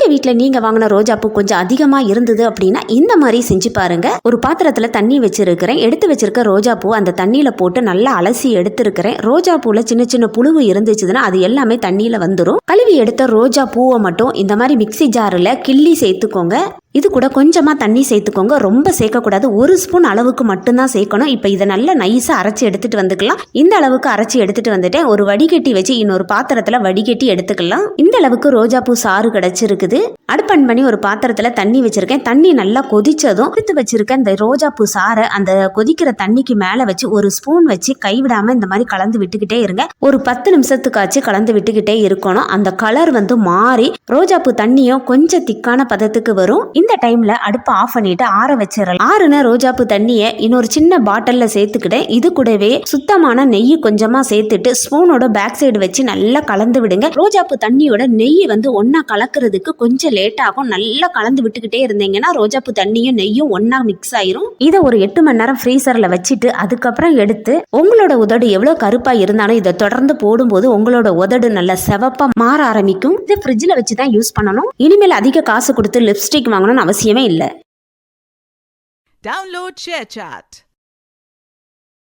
உங்க வீட்டுல நீங்க வாங்கின ரோஜா பூ கொஞ்சம் அதிகமா இருந்தது அப்படின்னா இந்த மாதிரி செஞ்சு பாருங்க. ஒரு பாத்திரத்துல தண்ணி வச்சிருக்கிறேன். எடுத்து வச்சிருக்க ரோஜா பூ அந்த தண்ணியில போட்டு நல்லா அலசி எடுத்திருக்கிறேன். ரோஜா பூல சின்ன சின்ன புழுவு இருந்துச்சுன்னா அது எல்லாமே தண்ணியில வந்துடும். கழுவி எடுத்த ரோஜா பூவை மட்டும் இந்த மாதிரி மிக்சி ஜாரில் கிள்ளி சேர்த்துக்கோங்க. இது கூட கொஞ்சமா தண்ணி சேர்த்துக்கோங்க. ரொம்ப சேர்க்கக்கூடாது. 1 ஸ்பூன் அளவுக்கு மட்டும்தான் சேர்க்கணும். இப்போ இதை நல்லா நைஸா அரைச்சி எடுத்துட்டு வந்துக்கலாம். இந்த அளவுக்கு அரைச்சி எடுத்துட்டு வந்துட்டேன். ஒரு வடிகட்டி வச்சு இன்னொரு பாத்திரத்துல வடிகட்டி எடுத்துக்கலாம். இந்த அளவுக்கு ரோஜா பூ சாறு கிடைச்சிருக்குது. அடுப்பன் பண்ணி ஒரு பாத்திரத்துல தண்ணி வச்சிருக்கேன். தண்ணி நல்லா கொதிச்சதும் எடுத்து வச்சிருக்க இந்த ரோஜா பூ சாறை அந்த கொதிக்கிற தண்ணிக்கு மேல வச்சு 1 ஸ்பூன் வச்சு கைவிடாம இந்த மாதிரி கலந்து விட்டுக்கிட்டே இருங்க. ஒரு 10 நிமிஷத்துக்காச்சு கலந்து விட்டுக்கிட்டே இருக்கணும். அந்த கலர் மாறி ரோஜா பூ தண்ணியும் கொஞ்சம் திக்கான பதத்துக்கு வரும். இந்த டைம்ல அடுப்பை ஆஃப் பண்ணிட்டு ஆற வச்சிடலாம். ஆறுன ரோஜாப்பூ தண்ணியை இன்னொரு சின்ன பாட்டில்ல சேர்த்துக்கிட்டேன். இது கூடவே சுத்தமான நெய் கொஞ்சமா சேர்த்துட்டு ஸ்பூனோட பேக் சைடு வச்சு நல்லா கலந்து விடுங்க. ரோஜாப்பூ தண்ணியோட நெய் ஒன்னா கலக்கிறதுக்கு கொஞ்சம் லேட் ஆகும். நல்லா கலந்து விட்டுக்கிட்டே இருந்தீங்கன்னா ரோஜாப்பூ தண்ணியும் நெய்யும் ஒன்னா மிக்ஸ் ஆயிரும். இதை ஒரு 8 மணி நேரம் ஃப்ரீசர்ல வச்சுட்டு அதுக்கப்புறம் எடுத்து உங்களோட உதடு எவ்வளவு கருப்பா இருந்தாலும் இதை தொடர்ந்து போடும்போது உங்களோட உதடு நல்லா செவப்பா மாற ஆரம்பிக்கும். இதை ஃப்ரிட்ஜ்ல வச்சு தான் யூஸ் பண்ணணும். இனிமேல் அதிக காசு கொடுத்து லிப்ஸ்டிக் வாங்கணும்னு அவசியமே இல்லை. Download ShareChat.